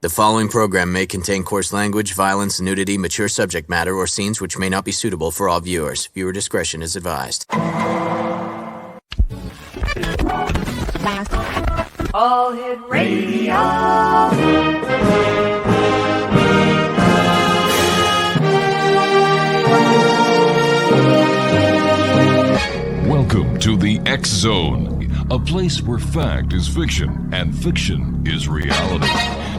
The following program may contain coarse language, violence, nudity, mature subject matter, or scenes which may not be suitable for all viewers. Viewer discretion is advised. All Hit Radio. Welcome to the X Zone, a place where fact is fiction and fiction is reality.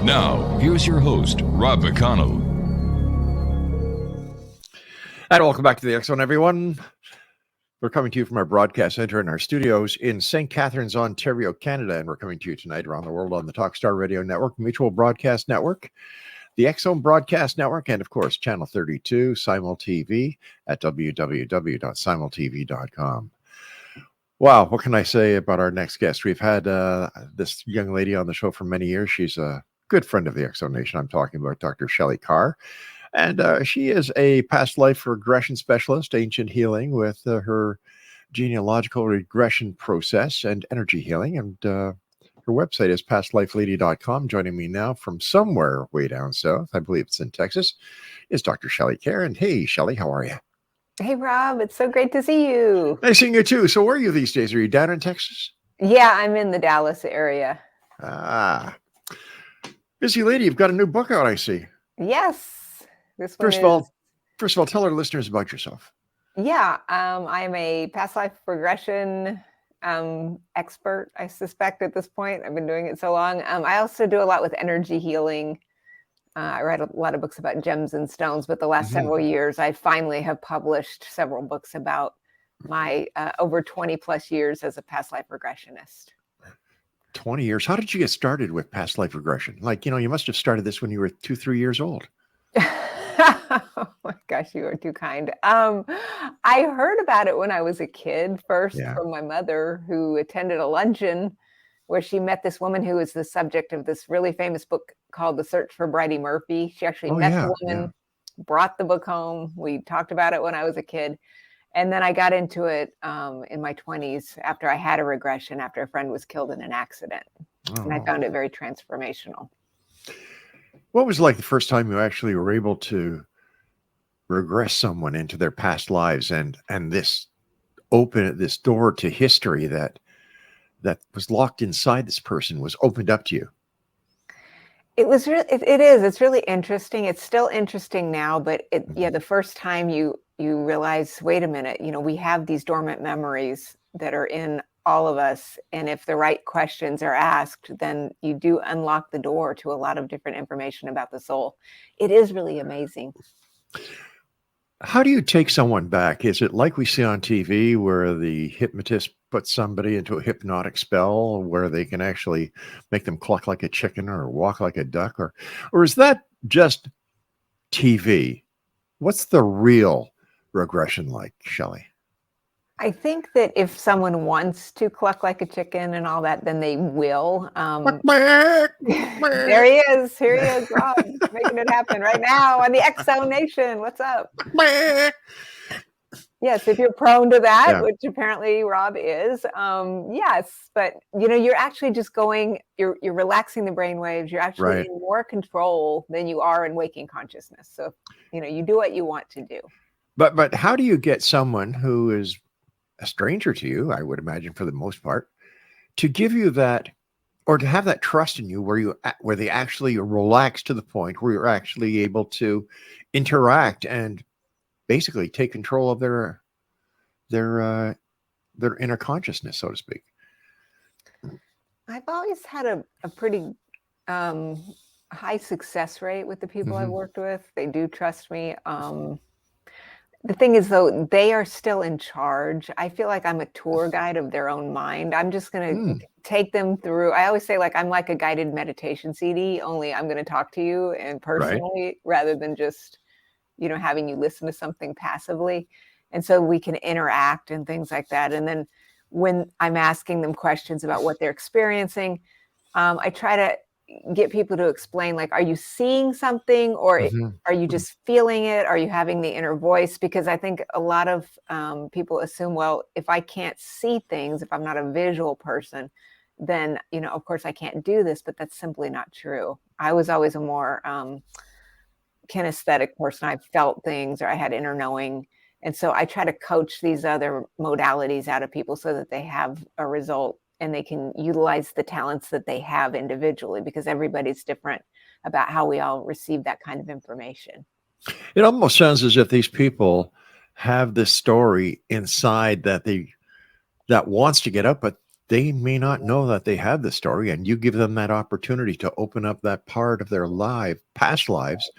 Now, here's your host, Rob McConnell. And welcome back to the X Zone, everyone. We're coming to you from our broadcast center in our studios in St. Catharines, Ontario, Canada, and we're coming to you tonight around the world on the Talkstar Radio Network, Mutual Broadcast Network, the X Zone Broadcast Network, and of course, Channel 32, Simul TV at www.simultv.com. Wow, what can I say about our next guest? We've had this young lady on the show for many years. She's a good friend of the X Zone Nation. I'm talking about Dr. Shelley Kaehr. And she is a past life regression specialist, ancient healing with her genealogical regression process and energy healing. And her website is pastlifelady.com. Joining me now from somewhere way down south, I believe it's in Texas, is Dr. Shelley Kaehr. And hey, Shelley, how are you? Hey, Rob, it's so great to see you. Nice seeing you too. So where are you these days? Are you down in Texas? Yeah, I'm in the Dallas area. Ah, busy lady. You've got a new book out, I see. Yes. First of all, tell our listeners about yourself. Yeah, I am a past life regression expert, I suspect at this point. I've been doing it so long. I also do a lot with energy healing. I write a lot of books about gems and stones, but the last several years, I finally have published several books about my over 20 plus years as a past life regressionist. 20 years. How did you get started with past life regression? Like, you must have started this when you were 2-3 years old. Oh my gosh, you are too kind. I heard about it when I was a kid, first from my mother, who attended a luncheon where she met this woman who was the subject of this really famous book called The Search for Bridie Murphy. She actually met the woman, brought the book home. We talked about it when I was a kid. And then I got into it in my 20s after I had a regression, after a friend was killed in an accident. And I found it very transformational. What was it like the first time you actually were able to regress someone into their past lives and this door to history that was locked inside this person was opened up to you? It was really, it's really interesting. It's still interesting now, but the first time you realize, wait a minute, we have these dormant memories that are in all of us. And if the right questions are asked, then you do unlock the door to a lot of different information about the soul. It is really amazing. How do you take someone back? Is it like we see on TV where the hypnotist puts somebody into a hypnotic spell where they can actually make them cluck like a chicken or walk like a duck? Or is that just TV? What's the real regression like, Shelley? I think that if someone wants to cluck like a chicken and all that, then they will. There he is. Here he is, Rob, making it happen right now on the X Zone Nation. What's up? Yes, if you're prone to that, which apparently Rob is, yes. But, you're actually just you're relaxing the brain waves. You're actually in more control than you are in waking consciousness. So, you do what you want to do. But how do you get someone who is a stranger to you, I would imagine for the most part, to give you that, or to have that trust in you where they actually relax to the point where you're actually able to interact and basically take control of their inner consciousness, so to speak? I've always had a pretty high success rate with the people I've worked with. They do trust me. The thing is, though, they are still in charge. I feel like I'm a tour guide of their own mind. I'm just going to take them through. I always say, I'm like a guided meditation CD, only I'm going to talk to you and personally rather than just, having you listen to something passively. And so we can interact and things like that. And then when I'm asking them questions about what they're experiencing, I try to get people to explain, are you seeing something or are you just feeling it? Are you having the inner voice? Because I think a lot of people assume, well, if I can't see things, if I'm not a visual person, then, of course I can't do this, but that's simply not true. I was always a more kinesthetic person. I felt things, or I had inner knowing. And so I try to coach these other modalities out of people so that they have a result and they can utilize the talents that they have individually, because everybody's different about how we all receive that kind of information. It almost sounds as if these people have this story inside that wants to get up, but they may not know that they have the story, and you give them that opportunity to open up that part of their past lives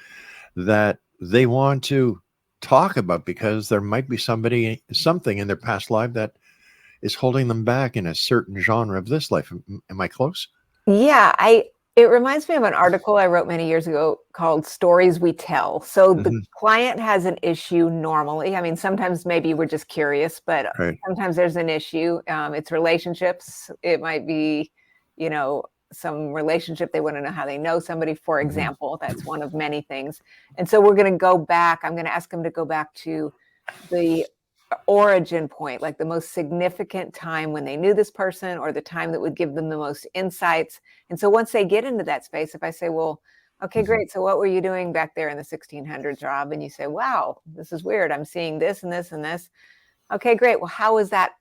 that they want to talk about, because there might be something in their past life that is holding them back in a certain genre of this life. Am I close? Yeah, it reminds me of an article I wrote many years ago called Stories We Tell. So the client has an issue normally. I mean, sometimes maybe we're just curious, but Right. sometimes there's an issue. It's relationships. It might be, some relationship. They want to know how they know somebody, for example. That's one of many things. And so we're going to go back. I'm going to ask them to go back to the origin point, like the most significant time when they knew this person, or the time that would give them the most insights. And so once they get into that space, if I say, well, okay, great. So what were you doing back there in the 1600s, Rob? And you say, wow, this is weird. I'm seeing this and this and this. Okay, great. Well, how is that,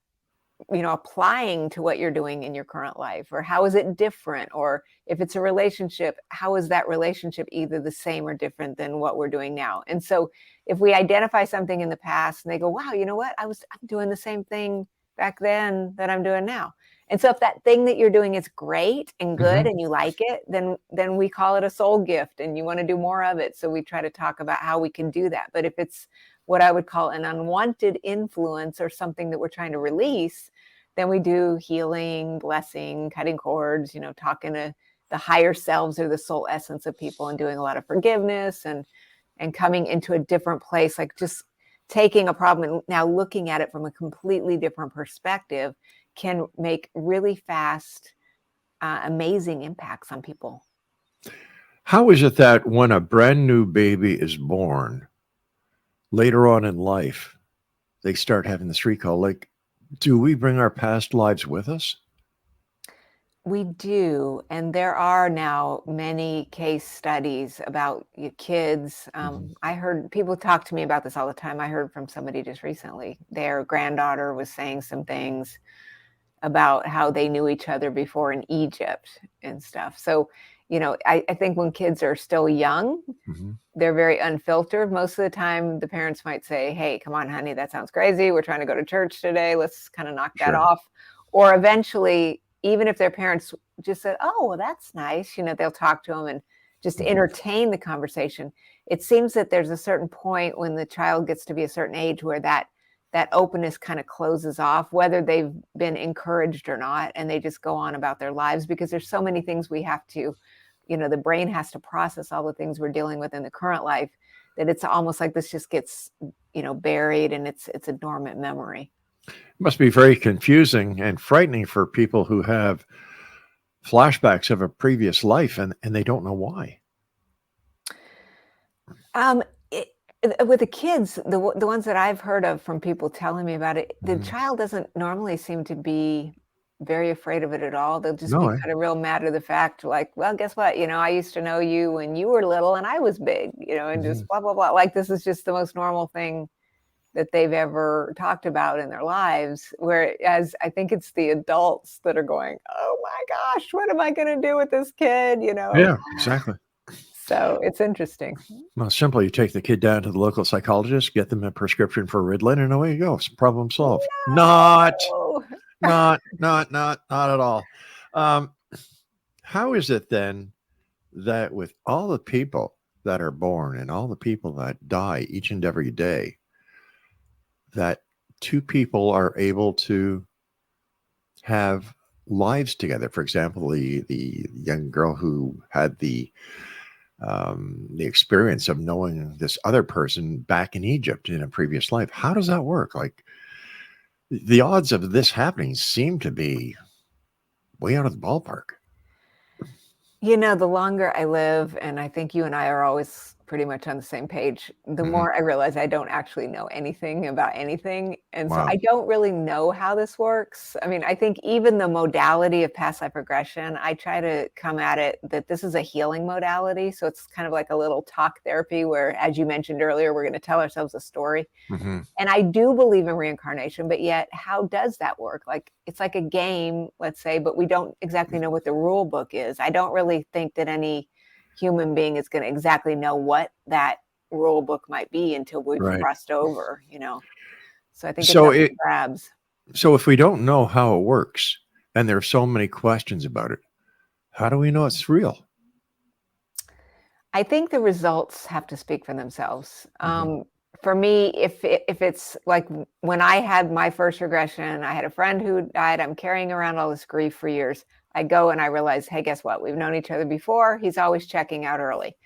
applying to what you're doing in your current life? Or how is it different? Or if it's a relationship, how is that relationship either the same or different than what we're doing now? And so if we identify something in the past and they go, wow, you know what? I'm doing the same thing back then that I'm doing now. And so if that thing that you're doing is great and good and you like it, then we call it a soul gift and you want to do more of it. So we try to talk about how we can do that. But if it's what I would call an unwanted influence or something that we're trying to release, then we do healing, blessing, cutting cords, talking to the higher selves or the soul essence of people, and doing a lot of forgiveness and coming into a different place, like just taking a problem and now looking at it from a completely different perspective can make really fast, amazing impacts on people. How is it that when a brand new baby is born, later on in life, they start having this recall? Like, do we bring our past lives with us? We do. And there are now many case studies about kids. I heard people talk to me about this all the time. I heard from somebody just recently, their granddaughter was saying some things about how they knew each other before in Egypt and stuff. So, I think when kids are still young, they're very unfiltered. Most of the time, the parents might say, hey, come on, honey, that sounds crazy. We're trying to go to church today. Let's kind of knock that off. Or eventually, even if their parents just said, oh, well, that's nice, they'll talk to them and just entertain the conversation. It seems that there's a certain point when the child gets to be a certain age where that openness kind of closes off, whether they've been encouraged or not, and they just go on about their lives, because there's so many things we have to, the brain has to process all the things we're dealing with in the current life, that it's almost like this just gets, buried, and it's a dormant memory. It must be very confusing and frightening for people who have flashbacks of a previous life and they don't know why. With the kids, the ones that I've heard of from people telling me about it, the child doesn't normally seem to be very afraid of it at all. They'll just be kind of real matter of the fact, like, well, guess what? I used to know you when you were little and I was big, and just blah, blah, blah. Like, this is just the most normal thing that they've ever talked about in their lives. Whereas I think it's the adults that are going, oh my gosh, what am I going to do with this kid? Yeah, exactly. So it's interesting. Well, simply you take the kid down to the local psychologist, get them a prescription for Ritalin, and away you go. It's problem solved. No. Not at all. How is it then that with all the people that are born and all the people that die each and every day, that two people are able to have lives together? For example, the young girl who had the experience of knowing this other person back in Egypt in a previous life. How does that work? Like, the odds of this happening seem to be way out of the ballpark. The longer I live, and I think you and I are always pretty much on the same page. The Mhm. more I realize I don't actually know anything about anything. And so Wow. I don't really know how this works. I mean, I think even the modality of past life regression, I try to come at it that this is a healing modality. So it's kind of like a little talk therapy where, as you mentioned earlier, we're going to tell ourselves a story. Mhm. And I do believe in reincarnation, but yet how does that work? Like, it's like a game, let's say, but we don't exactly know what the rule book is. I don't really think that any human being is going to exactly know what that rule book might be until we've Right. crossed over, you know? So I think it's So up for it grabs. so if we don't know how it works and there are so many questions about it, how do we know it's real? I think the results have to speak for themselves. Mhm. For me, if it's like when I had my first regression, I had a friend who died. I'm carrying around all this grief for years. I go and I realize, hey, guess what? We've known each other before. He's always checking out early.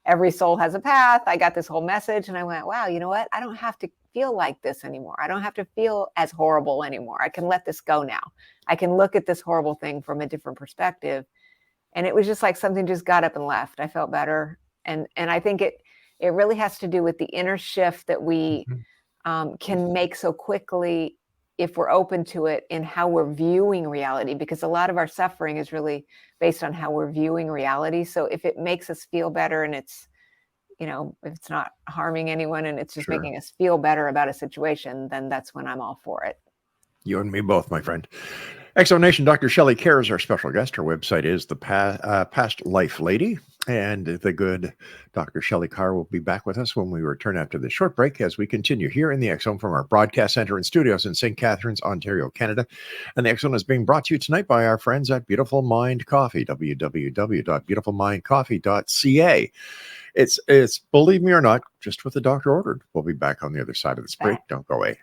Every soul has a path. I got this whole message and I went, wow, you know what? I don't have to feel like this anymore. I don't have to feel as horrible anymore. I can let this go now. I can look at this horrible thing from a different perspective. And it was just like something just got up and left. I felt better. And I think it really has to do with the inner shift that we Mhm. can make so quickly if we're open to it in how we're viewing reality, because a lot of our suffering is really based on how we're viewing reality. So if it makes us feel better and it's, you know, if it's not harming anyone and it's just Sure. making us feel better about a situation, then that's when I'm all for it. You and me both, my friend. Exonation, Dr. Shelley Kaehr is our special guest. Her website is the Past Life Lady. And the good Dr. Shelley Kaehr will be back with us when we return after this short break as we continue here in the Exome from our broadcast center and studios in St. Catharines, Ontario, Canada. And the Exome is being brought to you tonight by our friends at Beautiful Mind Coffee, www.beautifulmindcoffee.ca. It's believe me or not, just what the doctor ordered. We'll be back on the other side of this break. Don't go away.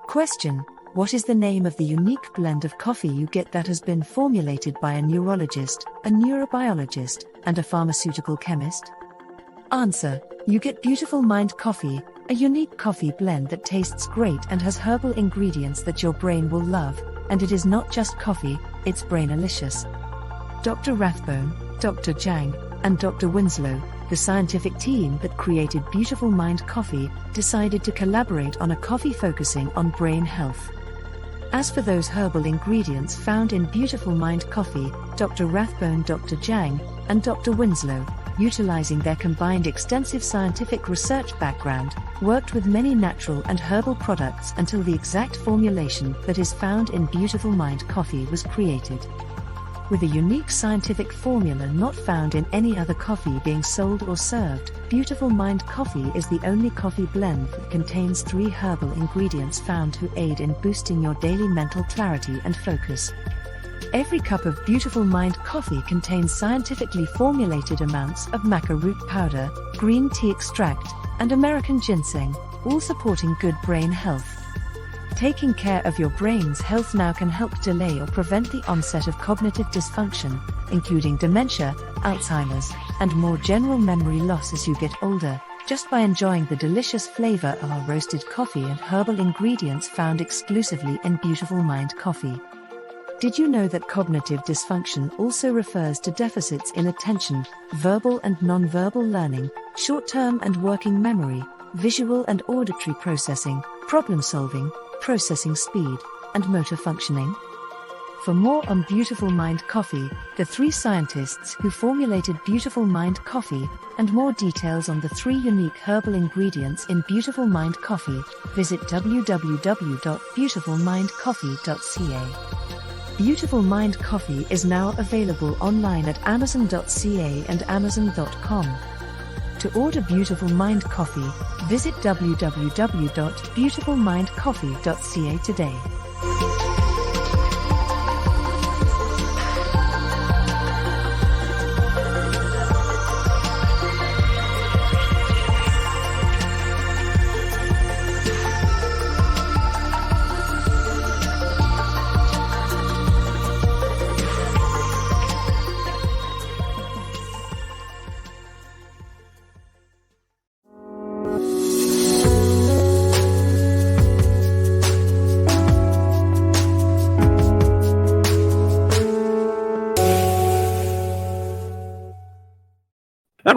Question: what is the name of the unique blend of coffee you get that has been formulated by a neurologist, a neurobiologist, and a pharmaceutical chemist? Answer: you get Beautiful Mind Coffee, a unique coffee blend that tastes great and has herbal ingredients that your brain will love, and it is not just coffee, it's brainalicious. Dr. Rathbone, Dr. Jang, and Dr. Winslow, the scientific team that created Beautiful Mind Coffee, decided to collaborate on a coffee focusing on brain health. As for those herbal ingredients found in Beautiful Mind Coffee, Dr. Rathbone, Dr. Jang, and Dr. Winslow, utilizing their combined extensive scientific research background, worked with many natural and herbal products until the exact formulation that is found in Beautiful Mind Coffee was created. With a unique scientific formula not found in any other coffee being sold or served, Beautiful Mind Coffee is the only coffee blend that contains 3 herbal ingredients found to aid in boosting your daily mental clarity and focus. Every cup of Beautiful Mind Coffee contains scientifically formulated amounts of maca root powder, green tea extract, and American ginseng, all supporting good brain health. Taking care of your brain's health now can help delay or prevent the onset of cognitive dysfunction, including dementia, Alzheimer's, and more general memory loss as you get older, just by enjoying the delicious flavor of our roasted coffee and herbal ingredients found exclusively in Beautiful Mind Coffee. Did you know that cognitive dysfunction also refers to deficits in attention, verbal and non-verbal learning, short-term and working memory, visual and auditory processing, problem-solving, processing speed, and motor functioning? For more on Beautiful Mind Coffee, the 3 scientists who formulated Beautiful Mind Coffee, and more details on the 3 unique herbal ingredients in Beautiful Mind Coffee, visit www.beautifulmindcoffee.ca. Beautiful Mind Coffee is now available online at amazon.ca and amazon.com. To order Beautiful Mind Coffee, visit www.beautifulmindcoffee.ca today.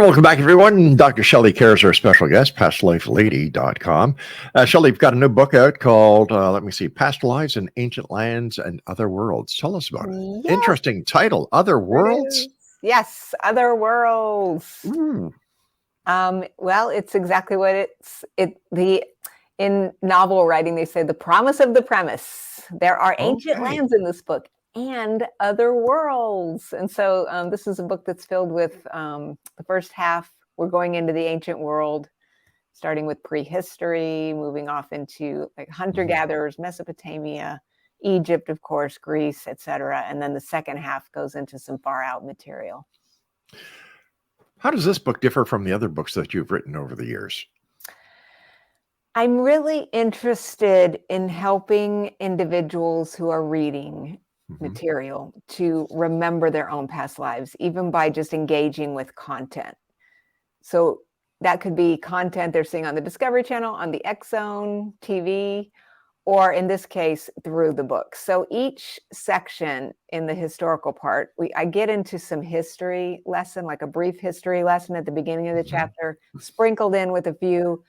Welcome back, everyone. Dr. Shelley Kaehr is our special guest, pastlifelady.com. Shelley, you've got a new book out called, Past Lives in Ancient Lands and Other Worlds. Tell us about it. Yes, Interesting title, Other it Worlds? is. Yes, Other Worlds. Well, it's exactly what in novel writing, they say the promise of the premise. There are ancient lands in this book and other worlds. And so this is a book that's filled with the first half. We're going into the ancient world, starting with prehistory, moving off into like hunter-gatherers, Mesopotamia, Egypt, of course, Greece, etc. And then the second half goes into some far out material. How does this book differ from the other books that you've written over the years? I'm really interested in helping individuals who are reading material to remember their own past lives, even by just engaging with content. So that could be content they're seeing on the Discovery Channel, on the X Zone TV, or in this case, through the book. So each section in the historical part, I get into some history lesson, like a brief history lesson at the beginning of the chapter, sprinkled in with a few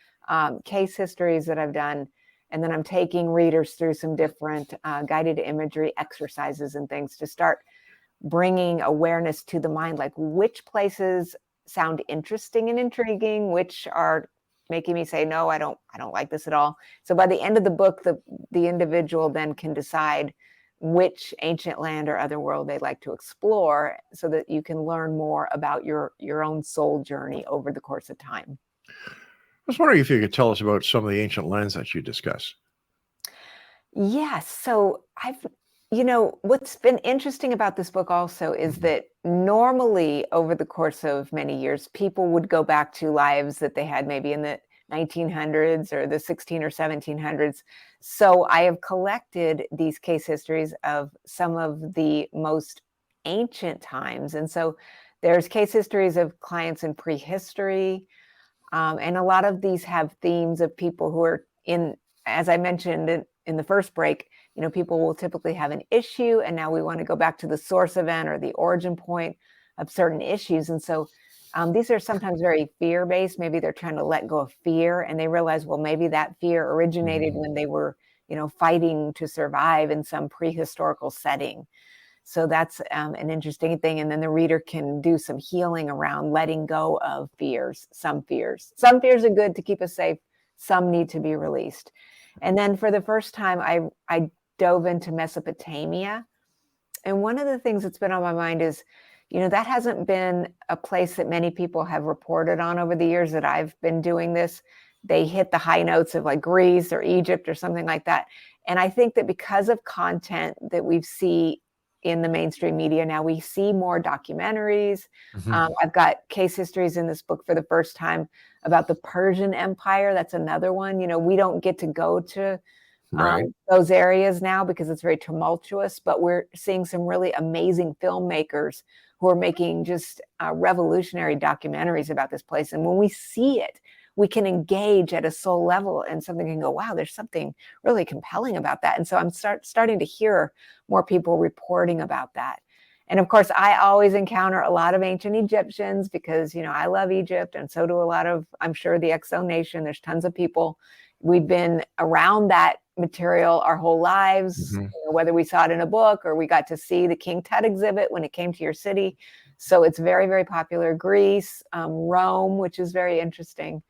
case histories that I've done. And then I'm taking readers through some different guided imagery exercises and things to start bringing awareness to the mind, like which places sound interesting and intriguing, which are making me say, no, I don't like this at all. So by the end of the book, the individual then can decide which ancient land or other world they'd like to explore, so that you can learn more about your own soul journey over the course of time. I was wondering if you could tell us about some of the ancient lands that you discuss. Yes. So what's been interesting about this book also is that normally over the course of many years, people would go back to lives that they had maybe in the 1900s or the 16 or 1700s. So I have collected these case histories of some of the most ancient times. And so there's case histories of clients in prehistory. And a lot of these have themes of people who are as I mentioned in the first break, people will typically have an issue, and now we want to go back to the source event or the origin point of certain issues. And so these are sometimes very fear-based. Maybe they're trying to let go of fear, and they realize, well, maybe that fear originated when they were, fighting to survive in some prehistorical setting. So that's an interesting thing. And then the reader can do some healing around letting go of fears. Some fears are good to keep us safe. Some need to be released. And then for the first time, I dove into Mesopotamia. And one of the things that's been on my mind is, that hasn't been a place that many people have reported on over the years that I've been doing this. They hit the high notes of like Greece or Egypt or something like that. And I think that because of content that we see in the mainstream media now, we see more documentaries. I've got case histories in this book for the first time about the Persian Empire. That's another one. We don't get to go to those areas now because it's very tumultuous, but we're seeing some really amazing filmmakers who are making just revolutionary documentaries about this place. And when we see it, we can engage at a soul level, and something can go, wow, there's something really compelling about that. And so I'm starting to hear more people reporting about that. And of course, I always encounter a lot of ancient Egyptians because, I love Egypt, and so do a lot of, I'm sure, the Exo Nation. There's tons of people. We've been around that material our whole lives, whether we saw it in a book or we got to see the King Tut exhibit when it came to your city. So it's very, very popular. Greece, Rome, which is very interesting.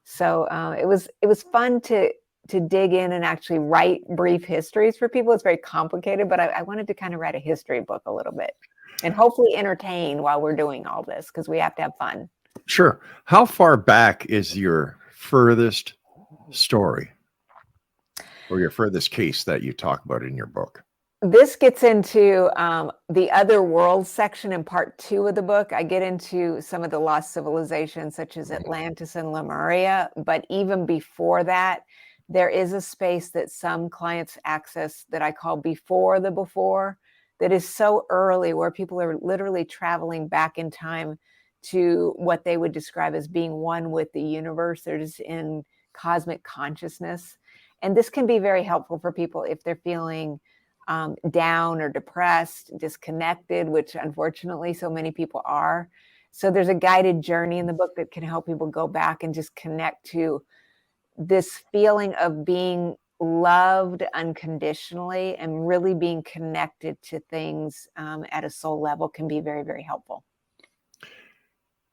So it was fun to dig in and actually write brief histories for people. It's very complicated, but I wanted to kind of write a history book a little bit and hopefully entertain while we're doing all this, because we have to have fun. Sure. How far back is your furthest story or your furthest case that you talk about in your book? This gets into the other world section in part 2 of the book. I get into some of the lost civilizations such as Atlantis and Lemuria. But even before that, there is a space that some clients access that I call before the before, that is so early, where people are literally traveling back in time to what they would describe as being one with the universe. They're just in cosmic consciousness. And this can be very helpful for people if they're feeling down or depressed, disconnected, which unfortunately so many people are. So there's a guided journey in the book that can help people go back and just connect to this feeling of being loved unconditionally and really being connected to things at a soul level can be very, very helpful.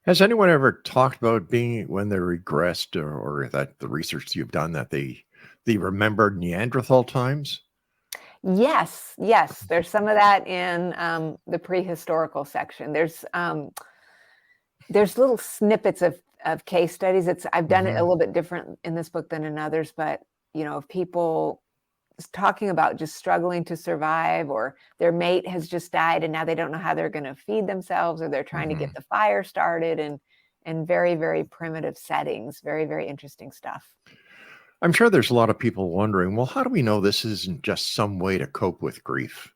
Has anyone ever talked about being when they're regressed, or that the research you've done that they remembered Neanderthal times? Yes, there's some of that in the prehistorical section. There's little snippets of case studies. I've done it a little bit different in this book than in others, but if people talking about just struggling to survive, or their mate has just died and now they don't know how they're going to feed themselves, or they're trying to get the fire started, and very, very primitive settings. Very, very interesting stuff. I'm sure there's a lot of people wondering, well, how do we know this isn't just some way to cope with grief?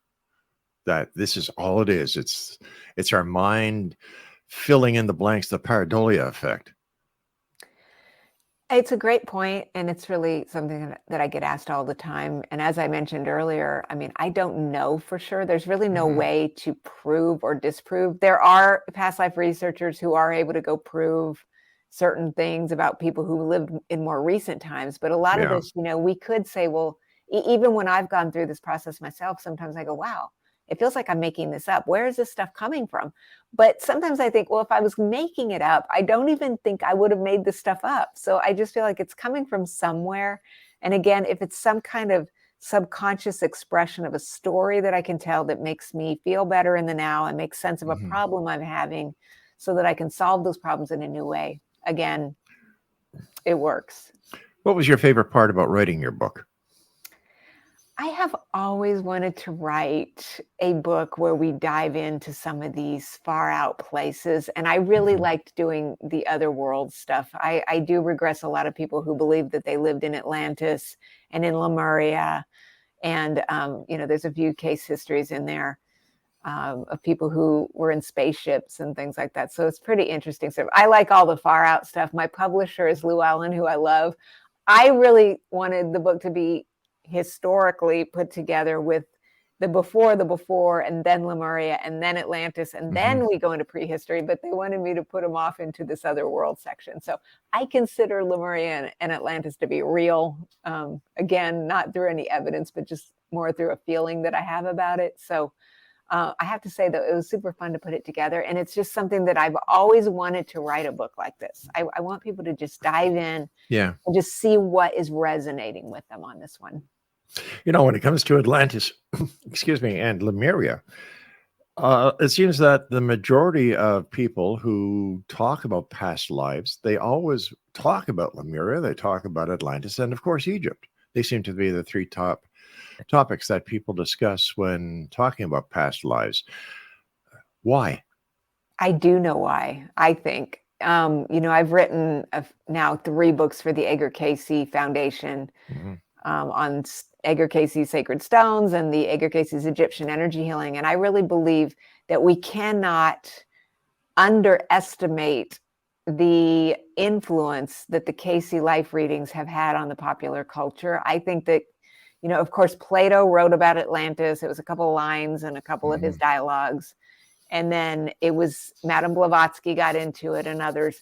That this is all it is. It's our mind filling in the blanks, the pareidolia effect. It's a great point, and it's really something that I get asked all the time. And as I mentioned earlier, I mean, I don't know for sure. There's really no way to prove or disprove. There are past life researchers who are able to go prove certain things about people who lived in more recent times. But a lot of this, we could say, well, even when I've gone through this process myself, sometimes I go, wow, it feels like I'm making this up. Where is this stuff coming from? But sometimes I think, well, if I was making it up, I don't even think I would have made this stuff up. So I just feel like it's coming from somewhere. And again, if it's some kind of subconscious expression of a story that I can tell that makes me feel better in the now and makes sense of a problem I'm having so that I can solve those problems in a new way, again, it works. What was your favorite part about writing your book? I have always wanted to write a book where we dive into some of these far out places. And I really liked doing the other world stuff. I do regress a lot of people who believe that they lived in Atlantis and in Lemuria. And, there's a few case histories in there of people who were in spaceships and things like that. So it's pretty interesting stuff. I like all the far out stuff. My publisher is Lou Allen, who I love. I really wanted the book to be historically put together with the before, and then Lemuria, and then Atlantis, and then we go into prehistory, but they wanted me to put them off into this other world section. So I consider Lemuria and Atlantis to be real. Again, not through any evidence, but just more through a feeling that I have about it. So I have to say that it was super fun to put it together. And it's just something that I've always wanted to write a book like this. I want people to just dive in and just see what is resonating with them on this one. When it comes to Atlantis, and Lemuria, it seems that the majority of people who talk about past lives, they always talk about Lemuria, they talk about Atlantis, and of course, Egypt. They seem to be the three top topics that people discuss when talking about past lives. Why? I do know why, I think. I've written now 3 books for the Edgar Cayce Foundation on Edgar Cayce's Sacred Stones and the Edgar Cayce's Egyptian Energy Healing. And I really believe that we cannot underestimate the influence that the Cayce life readings have had on the popular culture. I think that, of course, Plato wrote about Atlantis. It was a couple of lines and a couple of his dialogues. And then it was Madame Blavatsky got into it and others.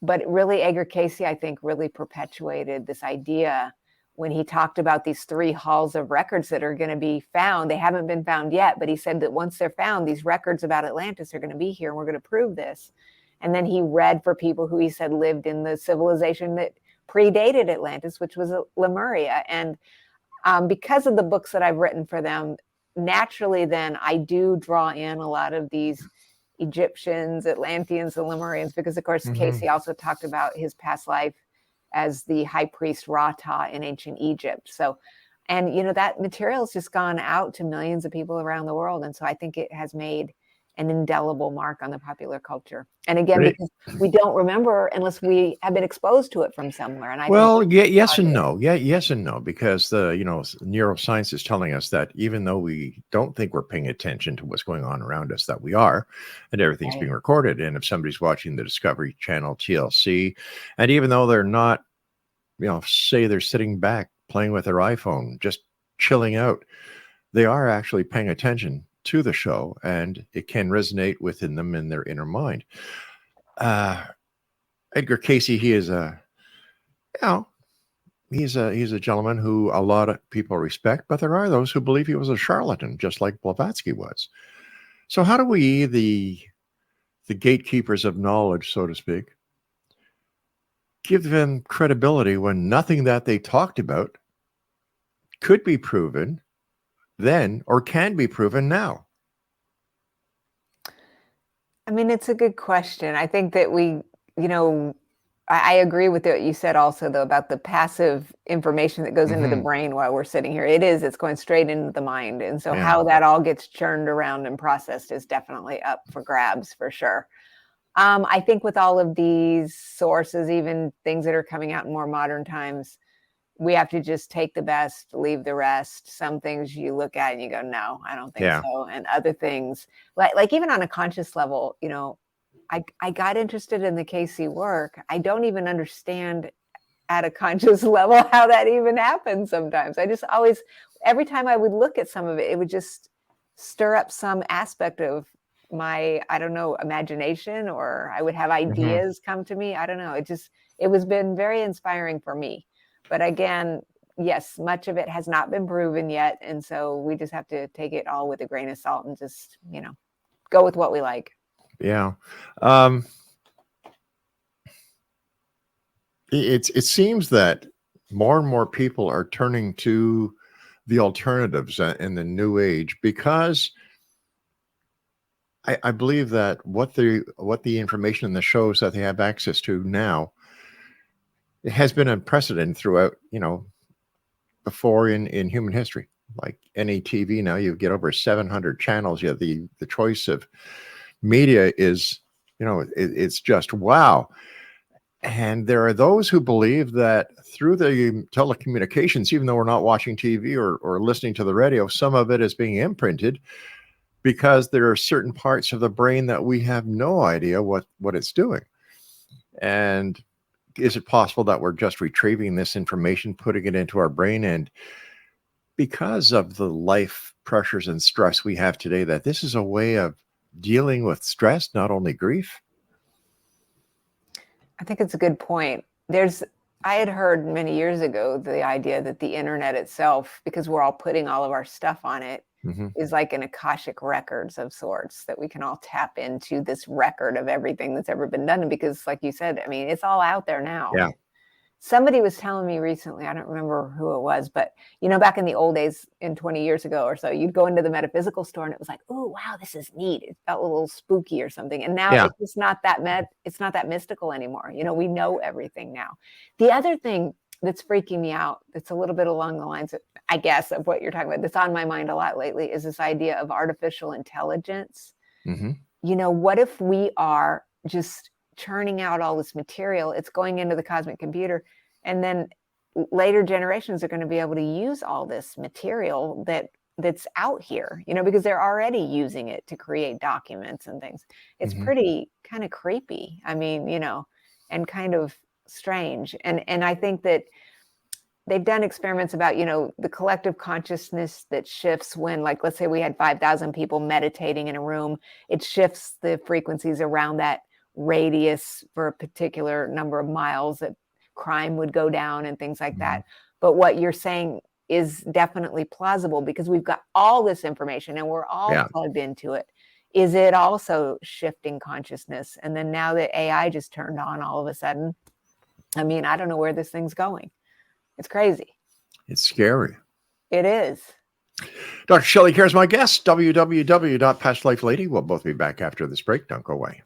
But really, Edgar Cayce, I think, really perpetuated this idea when he talked about these 3 halls of records that are going to be found. They haven't been found yet, but he said that once they're found, these records about Atlantis are going to be here, and we're going to prove this. And then he read for people who he said lived in the civilization that predated Atlantis, which was Lemuria. And because of the books that I've written for them, naturally then I do draw in a lot of these Egyptians, Atlanteans, and Lemurians, because of course Cayce also talked about his past life as the high priest Ra-Ta in ancient Egypt. So, and that material has just gone out to millions of people around the world. And so I think it has made an indelible mark on the popular culture. And again, because we don't remember unless we have been exposed to it from somewhere. And yes and no. Yeah, yes and no, because the neuroscience is telling us that even though we don't think we're paying attention to what's going on around us, that we are, and everything's being recorded. And if somebody's watching the Discovery Channel, TLC, and even though they're not, say they're sitting back playing with their iPhone, just chilling out, they are actually paying attention to the show, and it can resonate within them in their inner mind. Edgar Casey, he is he's a gentleman who a lot of people respect, but there are those who believe he was a charlatan, just like Blavatsky was. So how do we, the gatekeepers of knowledge, so to speak, give them credibility when nothing that they talked about could be proven then or can be proven now? I mean, it's a good question. I think that I agree with what you said also, though, about the passive information that goes into the brain while we're sitting here. It's going straight into the mind. And so how that all gets churned around and processed is definitely up for grabs, for sure. I think with all of these sources, even things that are coming out in more modern times, we have to just take the best, leave the rest. Some things you look at and you go, no, I don't think so. And other things, like even on a conscious level, I got interested in the KC work. I don't even understand at a conscious level how that even happens sometimes. I just always, every time I would look at some of it, it would just stir up some aspect of my, I don't know, imagination, or I would have ideas come to me. I don't know. It was been very inspiring for me. But again, yes, much of it has not been proven yet. And so we just have to take it all with a grain of salt and just, go with what we like. Yeah. It seems that more and more people are turning to the alternatives in the new age, because I believe that what the information in the shows that they have access to now, it has been unprecedented throughout, before in human history. Like any TV now, you get over 700 channels. You have the choice of media is, it's just wow. And there are those who believe that through the telecommunications, even though we're not watching TV or listening to the radio, some of it is being imprinted, because there are certain parts of the brain that we have no idea what it's doing. And is it possible that we're just retrieving this information, putting it into our brain, and because of the life pressures and stress we have today, that this is a way of dealing with stress, not only grief? I think it's a good point. I had heard many years ago the idea that the internet itself, because we're all putting all of our stuff on it, is like an Akashic records of sorts, that we can all tap into this record of everything that's ever been done. And because, like you said, I mean, it's all out there now. Yeah. Somebody was telling me recently, I don't remember who it was, but back in the old days, in 20 years ago or so, you'd go into the metaphysical store and it was like, oh, wow, this is neat. It felt a little spooky or something. And now it's just not that it's not that mystical anymore. We know everything now. The other thing that's freaking me out, that's a little bit along the lines of, I guess, of what you're talking about, that's on my mind a lot lately, is this idea of artificial intelligence. What if we are just churning out all this material, it's going into the cosmic computer, and then later generations are going to be able to use all this material that's out here, because they're already using it to create documents and things. It's pretty kind of creepy. I mean, and kind of strange. And I think that they've done experiments about, the collective consciousness that shifts when, like, let's say we had 5,000 people meditating in a room, it shifts the frequencies around that radius for a particular number of miles, that crime would go down and things like that. But what you're saying is definitely plausible, because we've got all this information and we're all plugged into it. Is it also shifting consciousness? And then now that AI just turned on all of a sudden, I mean, I don't know where this thing's going. It's crazy. It's scary. It is. Dr. Shelley Kaehr is my guest. www.pastlifelady. We'll both be back after this break. Don't go away.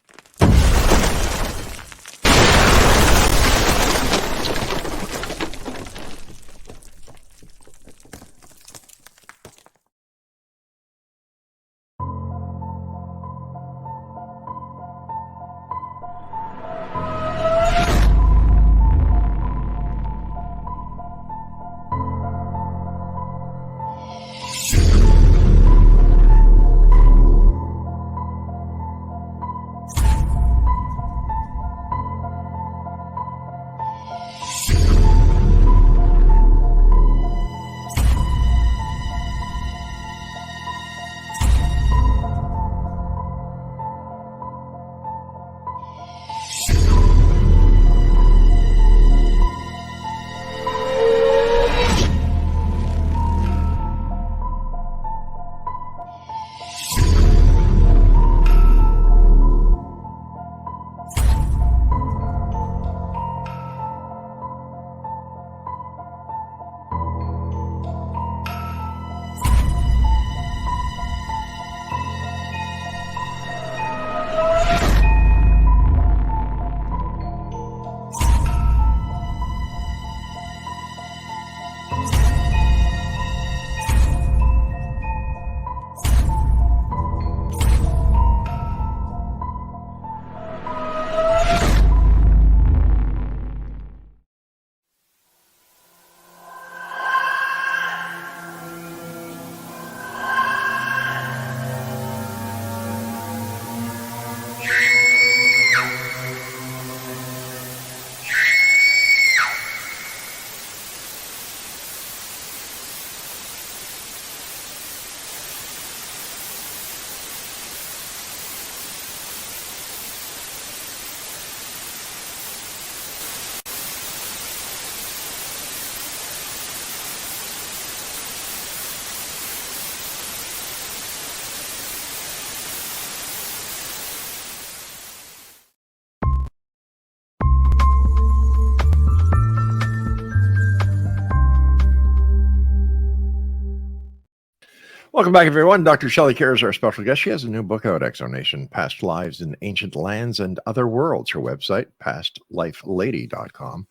Welcome back, everyone. Dr. Shelley Kaehr is our special guest. She has a new book out, Exonation, Past Lives in Ancient Lands and Other Worlds. Her website, pastlifelady.com.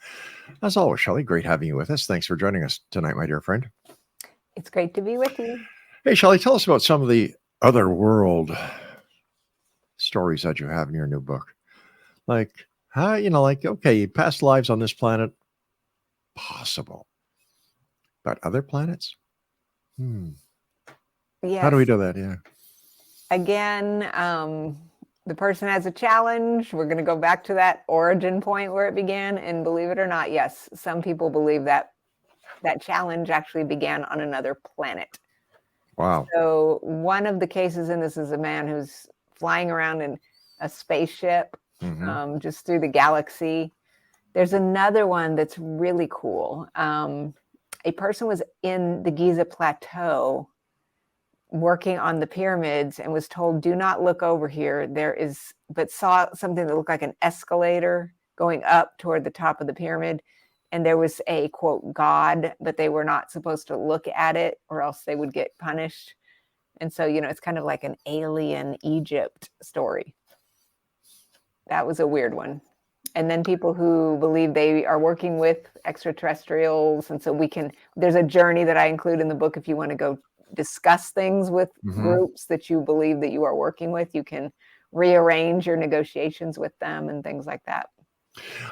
As always, Shelley, great having you with us. Thanks for joining us tonight, my dear friend. It's great to be with you. Hey, Shelley, tell us about some of the other world stories that you have in your new book. Like, how, okay, past lives on this planet, possible. But other planets? Yes. How do we do that? Yeah. Again, the person has a challenge. We're going to go back to that origin point where it began. And believe it or not, yes, some people believe that that challenge actually began on another planet. Wow. So one of the cases in this is a man who's flying around in a spaceship just through the galaxy. There's another one that's really cool. A person was in the Giza Plateau working on the pyramids and was told, do not look over here. But saw something that looked like an escalator going up toward the top of the pyramid. And there was a, quote, God, but they were not supposed to look at it or else they would get punished. And so, it's kind of like an alien Egypt story. That was a weird one. And then people who believe they are working with extraterrestrials. And so there's a journey that I include in the book. If you want to go discuss things with groups that you believe that you are working with, you can rearrange your negotiations with them and things like that.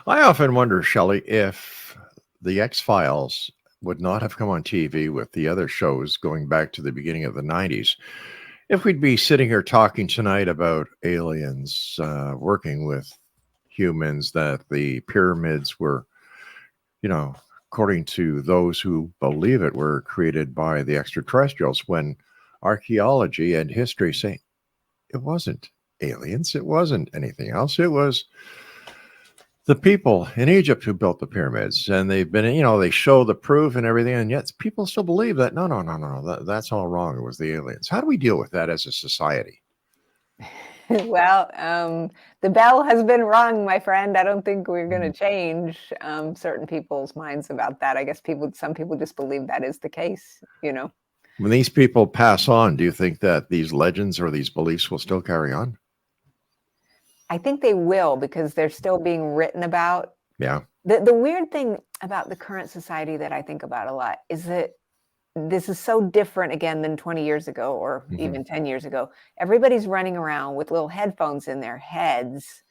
I often wonder, Shelley, if the X-Files would not have come on TV with the other shows going back to the beginning of the 90s, if we'd be sitting here talking tonight about aliens working with humans, that the pyramids were, according to those who believe it, were created by the extraterrestrials, when archaeology and history say it wasn't aliens, it wasn't anything else, it was the people in Egypt who built the pyramids. And they've been, they show the proof and everything, and yet people still believe that no, that's all wrong, it was the aliens. How do we deal with that as a society? Well, the bell has been rung, my friend. I don't think we're going to change certain people's minds about that. I guess some people just believe that is the case, When these people pass on, do you think that these legends or these beliefs will still carry on? I think they will, because they're still being written about. Yeah. The weird thing about the current society that I think about a lot is that this is so different, again, than 20 years ago or even 10 years ago. Everybody's running around with little headphones in their heads.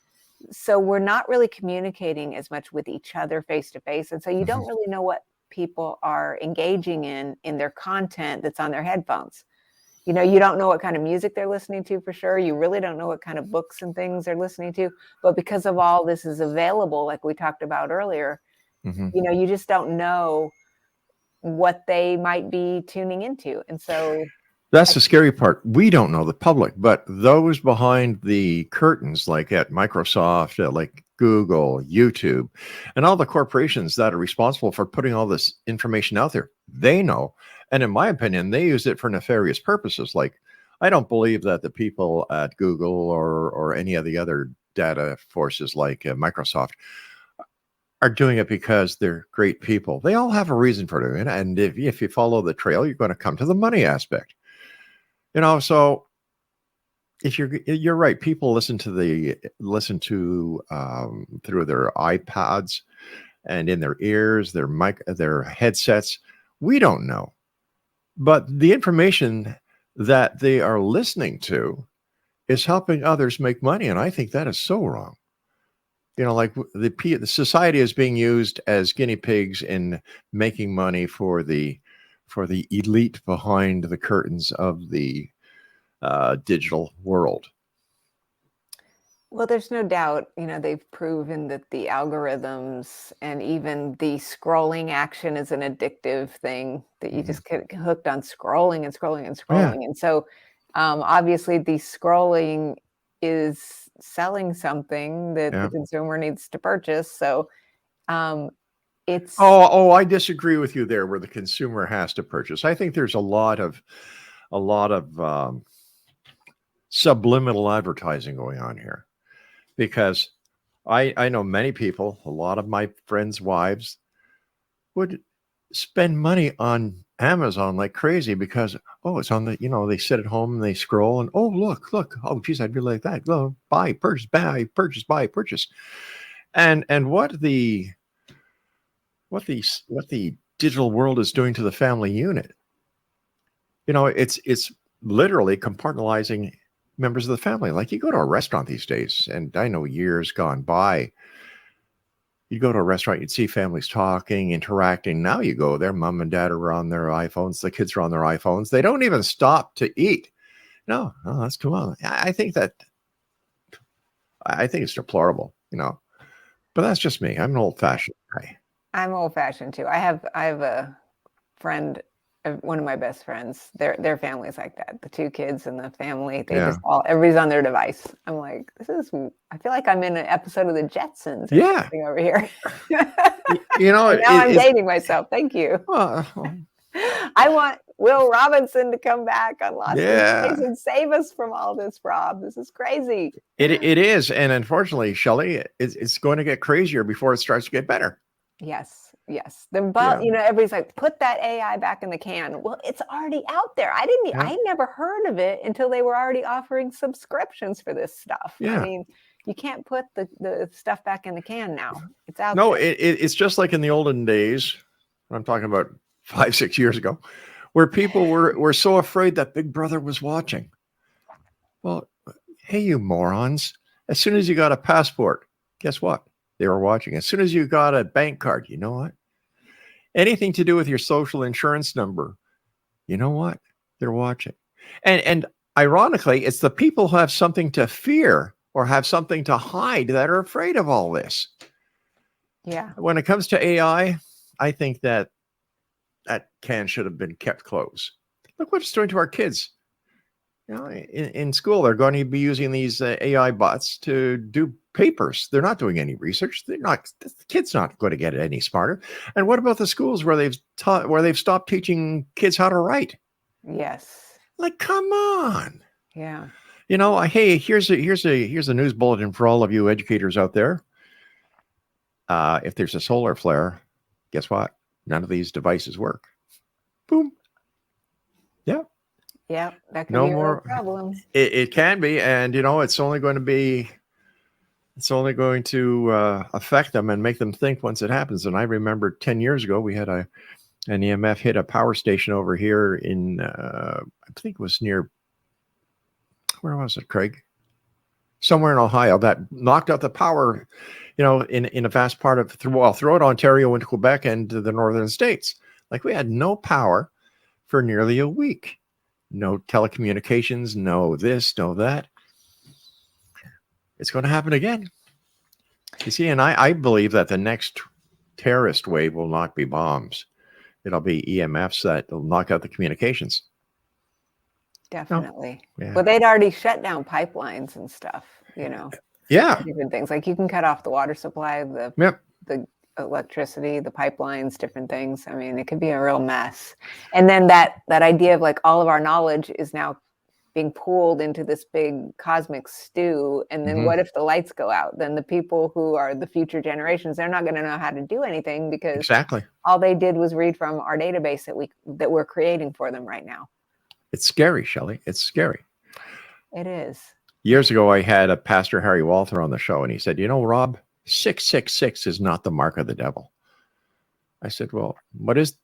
So we're not really communicating as much with each other face to face. And so you don't really know what people are engaging in their content that's on their headphones. You don't know what kind of music they're listening to for sure. You really don't know what kind of books and things they're listening to. But because of all this is available, like we talked about earlier, you just don't know what they might be tuning into. And so that's the scary part. We don't know, the public, but those behind the curtains, like at Microsoft, like Google, YouTube, and all the corporations that are responsible for putting all this information out there, they know. And in my opinion, they use it for nefarious purposes. Like, I don't believe that the people at Google or any of the other data forces like Microsoft are doing it because they're great people. They all have a reason for doing it. And if you follow the trail, you're going to come to the money aspect. So if you're right, people listen to through their iPads and in their ears, their headsets. We don't know. But the information that they are listening to is helping others make money. And I think that is so wrong. Like the society is being used as guinea pigs in making money for the elite behind the curtains of the digital world. Well, there's no doubt, they've proven that the algorithms and even the scrolling action is an addictive thing, that you just get hooked on scrolling and scrolling and scrolling. Yeah. And so obviously the scrolling is selling something that the consumer needs to purchase. So it's... I disagree with you there, where the consumer has to purchase. I think there's a lot of subliminal advertising going on here, because I know many people, a lot of my friends' wives would spend money on Amazon like crazy because, oh, it's on the, they sit at home and they scroll and, oh, look. Oh, geez, I'd really like that. Go buy, purchase, buy, purchase, buy, purchase. And what the digital world is doing to the family unit. It's literally compartmentalizing members of the family. Like you go to a restaurant these days, and I know years gone by, you go to a restaurant, you'd see families talking, interacting. Now you go there, mom and dad are on their iPhones, the kids are on their iPhones. They don't even stop to eat. No, that's too long. I think it's deplorable, but that's just me. I'm an old-fashioned guy. I'm old-fashioned too. I have a friend, one of my best friends. Their family's like that. The two kids and the family, they just everybody's on their device. I'm like, I feel like I'm in an episode of the Jetsons. Yeah, over here. Now I'm dating myself. Thank you. I want Will Robinson to come back on Lost in Space and save us from all this, Rob. This is crazy. It is, and unfortunately, Shelley, it's going to get crazier before it starts to get better. Yes. Everybody's like, put that AI back in the can. Well, it's already out there. I never heard of it until they were already offering subscriptions for this stuff. Yeah. I mean, you can't put the stuff back in the can now. It's out there. No, it's just like in the olden days. I'm talking about 5-6 years ago, where people were so afraid that Big Brother was watching. Well, hey, you morons. As soon as you got a passport, guess what? They were watching. As soon as you got a bank card, you know what? Anything to do with your social insurance number, you know what? They're watching. And ironically, it's the people who have something to fear or have something to hide that are afraid of all this. Yeah. When it comes to AI, I think that can should have been kept closed. Look what it's doing to our kids. In school, they're going to be using these AI bots to do papers. They're not doing any research. The kid's not going to get any smarter. And what about the schools where they've stopped teaching kids how to write? Yes. Like, come on. Yeah. Hey, here's a news bulletin for all of you educators out there. If there's a solar flare, guess what? None of these devices work. Boom. Yeah. Yeah, that could be a real problem. It can be, and it's only going to affect them and make them think once it happens. And I remember 10 years ago, we had an EMF hit a power station over here in I think it was near, where was it, Craig? Somewhere in Ohio, that knocked out the power, in a vast part of throughout Ontario into Quebec and the northern states. Like we had no power for nearly a week. No telecommunications, no this, no that. It's going to happen again. You see, and I believe that the next terrorist wave will not be bombs. It'll be EMFs that will knock out the communications. Definitely. No. Yeah. Well, they'd already shut down pipelines and stuff, Yeah. Different things. Like you can cut off the water supply, the electricity, the pipelines, different things. I mean, it could be a real mess. And then that idea of like all of our knowledge is now being pulled into this big cosmic stew. And then what if the lights go out? Then the people who are the future generations, they're not going to know how to do anything because all they did was read from our database that we're creating for them right now. It's scary, Shelley. It's scary. It is. Years ago, I had a Pastor Harry Walther on the show, and he said, Rob, 666 is not the mark of the devil. I said, well, what is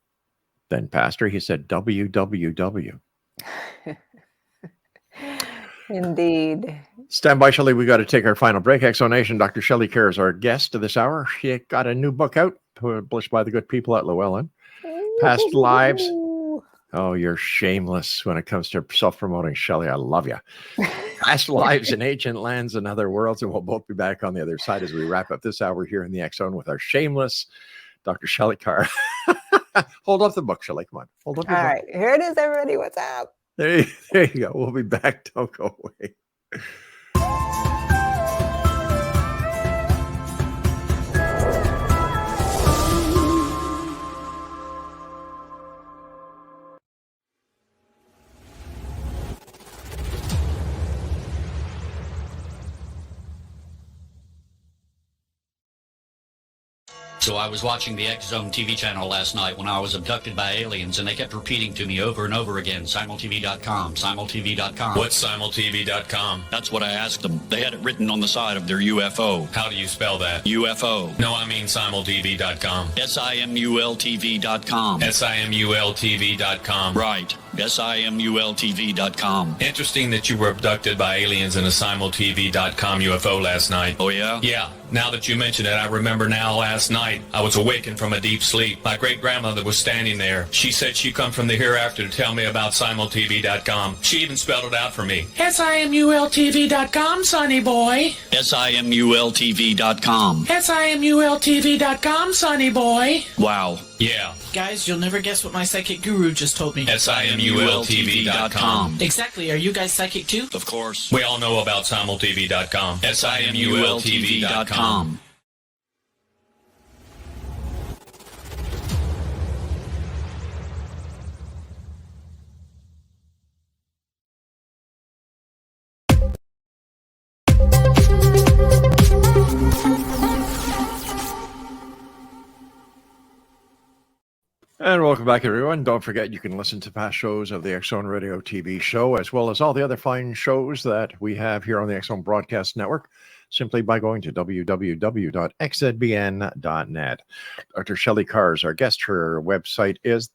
then, Pastor? He said, WWW. Indeed. Stand by, Shelley. We got to take our final break. Exonation. Dr. Shelley Kaehr is our guest this hour. She got a new book out, published by the good people at Llewellyn. Past Lives. Oh, you're shameless when it comes to self-promoting, Shelley. I love you. Past Lives in Ancient Lands and Other Worlds. And we'll both be back on the other side as we wrap up this hour here in the X Zone with our shameless Dr. Shelley Kaehr. Hold up the book, Shelley. Come on. Hold up the book. All right. Here it is, everybody. What's up? There you go. We'll be back. Don't go away. So I was watching the X Zone TV channel last night when I was abducted by aliens, and they kept repeating to me over and over again, simultv.com, simultv.com. What's simultv.com? That's what I asked them. They had it written on the side of their UFO. How do you spell that? UFO. No, I mean simultv.com. simultv.com. simultv.com. Right. simultv.com. Interesting that you were abducted by aliens in a simultv.com UFO last night. Oh, yeah? Yeah. Now that you mention it, I remember now last night I was awakened from a deep sleep. My great-grandmother was standing there. She said she come from the hereafter to tell me about simultv.com. She even spelled it out for me. simultv.com, sonny boy. simultv.com. simultv.com, sonny boy. Wow. Yeah. Guys, you'll never guess what my psychic guru just told me. simultv.com. Exactly. Are you guys psychic too? Of course. We all know about simultv.com. simultv.com. And welcome back, everyone. Don't forget, you can listen to past shows of the X Zone Radio TV show, as well as all the other fine shows that we have here on the X Zone Broadcast Network, simply by going to www.xzbn.net. Dr. Shelley Kaehr is our guest. Her website is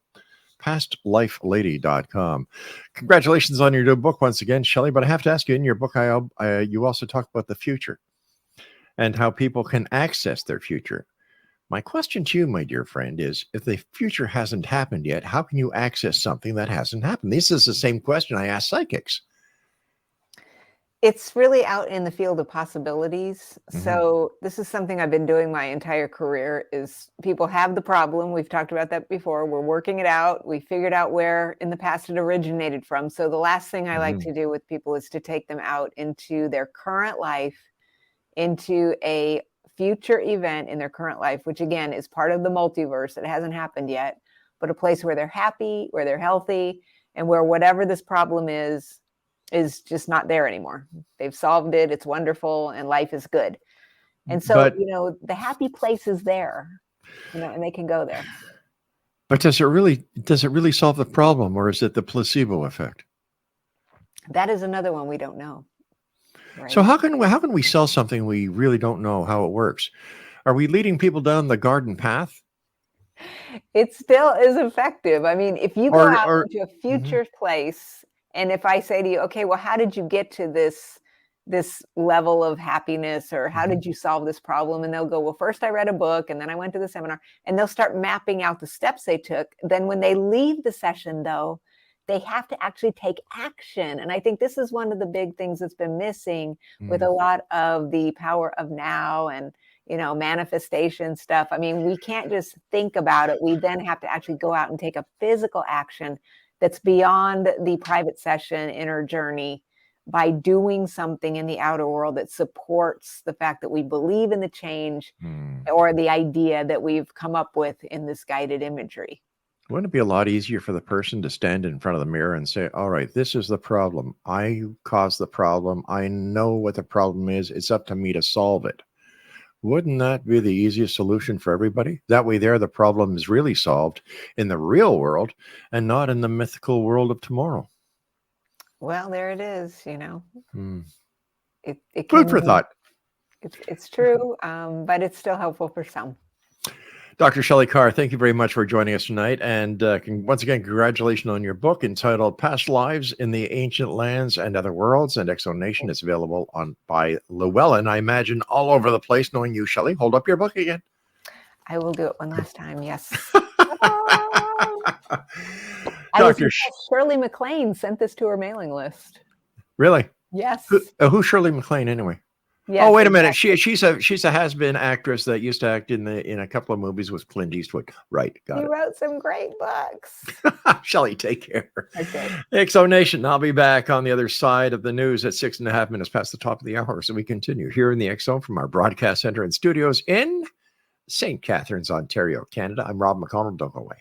pastlifelady.com. Congratulations on your new book once again, Shelley. But I have to ask you, in your book, you also talk about the future and how people can access their future. My question to you, my dear friend, is if the future hasn't happened yet, how can you access something that hasn't happened? This is the same question I ask psychics. It's really out in the field of possibilities. So this is something I've been doing my entire career. Is people have the problem. We've talked about that before. We're working it out. We figured out where in the past it originated from. So the last thing I like to do with people is to take them out into their current life, into a future event in their current life, which again is part of the multiverse. It hasn't happened yet, but a place where they're happy, where they're healthy, and where whatever this problem is just not there anymore. They've solved it. It's wonderful. And life is good. And so, the happy place is there, and they can go there. But does it really solve the problem, or is it the placebo effect? That is another one we don't know. Right. So how can we sell something we really don't know how it works? Are we leading people down the garden path? It still is effective. I mean, if you go out into a future place, and if I say to you, okay, well, how did you get to this level of happiness, or how did you solve this problem? And they'll go, well, first I read a book, and then I went to the seminar, and they'll start mapping out the steps they took. Then when they leave the session, though, they have to actually take action. And I think this is one of the big things that's been missing with a lot of the power of now and, manifestation stuff. I mean, we can't just think about it. We then have to actually go out and take a physical action that's beyond the private session inner journey by doing something in the outer world that supports the fact that we believe in the change or the idea that we've come up with in this guided imagery. Wouldn't it be a lot easier for the person to stand in front of the mirror and say, all right, this is the problem. I caused the problem. I know what the problem is. It's up to me to solve it. Wouldn't that be the easiest solution for everybody? That way the problem is really solved in the real world and not in the mythical world of tomorrow. Well, there it is, It Food for thought. It's true, but it's still helpful for some. Dr. Shelley Kaehr, thank you very much for joining us tonight. And once again, congratulations on your book entitled Past Lives in the Ancient Lands and Other Worlds. And X Zone Nation is available by Llewellyn, I imagine, all over the place. Knowing you, Shelley, hold up your book again. I will do it one last time, yes. Shirley MacLaine sent this to her mailing list. Really? Yes. Who's Shirley MacLaine anyway? Yes, oh, wait a minute. She's a has-been actress that used to act in a couple of movies with Clint Eastwood. Right. Got it. He wrote some great books. Shelley, take care. Okay. X Zone Nation, I'll be back on the other side of the news at 6.5 minutes past the top of the hour. So we continue here in the X Zone from our broadcast center and studios in St. Catharines, Ontario, Canada. I'm Rob McConnell. Don't go away.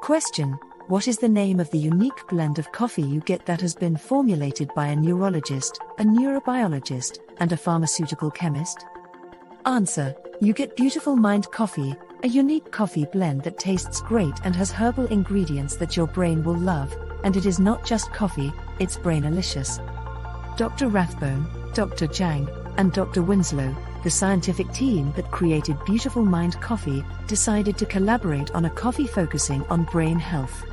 Question: what is the name of the unique blend of coffee you get that has been formulated by a neurologist, a neurobiologist, and a pharmaceutical chemist? Answer: you get Beautiful Mind Coffee, a unique coffee blend that tastes great and has herbal ingredients that your brain will love, and it is not just coffee, it's brainalicious. Dr. Rathbone, Dr. Jang, and Dr. Winslow, the scientific team that created Beautiful Mind Coffee, decided to collaborate on a coffee focusing on brain health.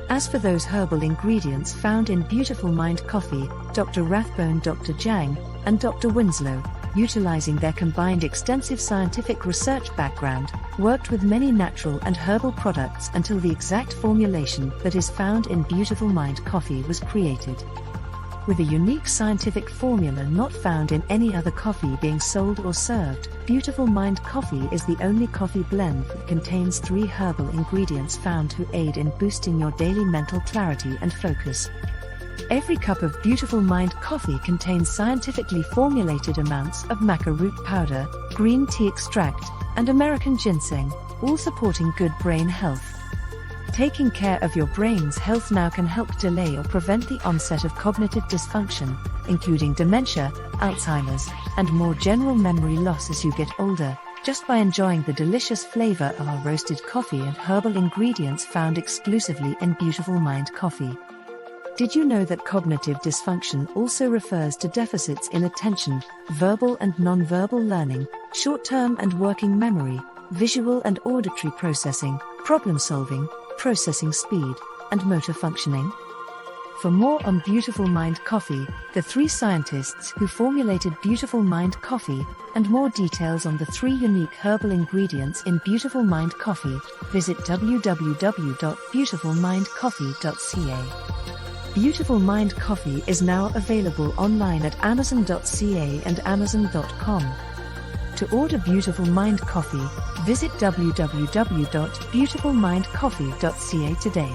As for those herbal ingredients found in Beautiful Mind Coffee, Dr. Rathbone, Dr. Jang, and Dr. Winslow, utilizing their combined extensive scientific research background, worked with many natural and herbal products until the exact formulation that is found in Beautiful Mind Coffee was created. With a unique scientific formula not found in any other coffee being sold or served, Beautiful Mind Coffee is the only coffee blend that contains 3 herbal ingredients found to aid in boosting your daily mental clarity and focus. Every cup of Beautiful Mind Coffee contains scientifically formulated amounts of maca root powder, green tea extract, and American ginseng, all supporting good brain health. Taking care of your brain's health now can help delay or prevent the onset of cognitive dysfunction, including dementia, Alzheimer's, and more general memory loss as you get older, just by enjoying the delicious flavor of our roasted coffee and herbal ingredients found exclusively in Beautiful Mind Coffee. Did you know that cognitive dysfunction also refers to deficits in attention, verbal and nonverbal learning, short-term and working memory, visual and auditory processing, problem-solving, processing speed, and motor functioning? For more on Beautiful Mind Coffee, the 3 scientists who formulated Beautiful Mind Coffee, and more details on the 3 unique herbal ingredients in Beautiful Mind Coffee, visit www.beautifulmindcoffee.ca. Beautiful Mind Coffee is now available online at amazon.ca and amazon.com. To order Beautiful Mind Coffee, visit www.beautifulmindcoffee.ca today.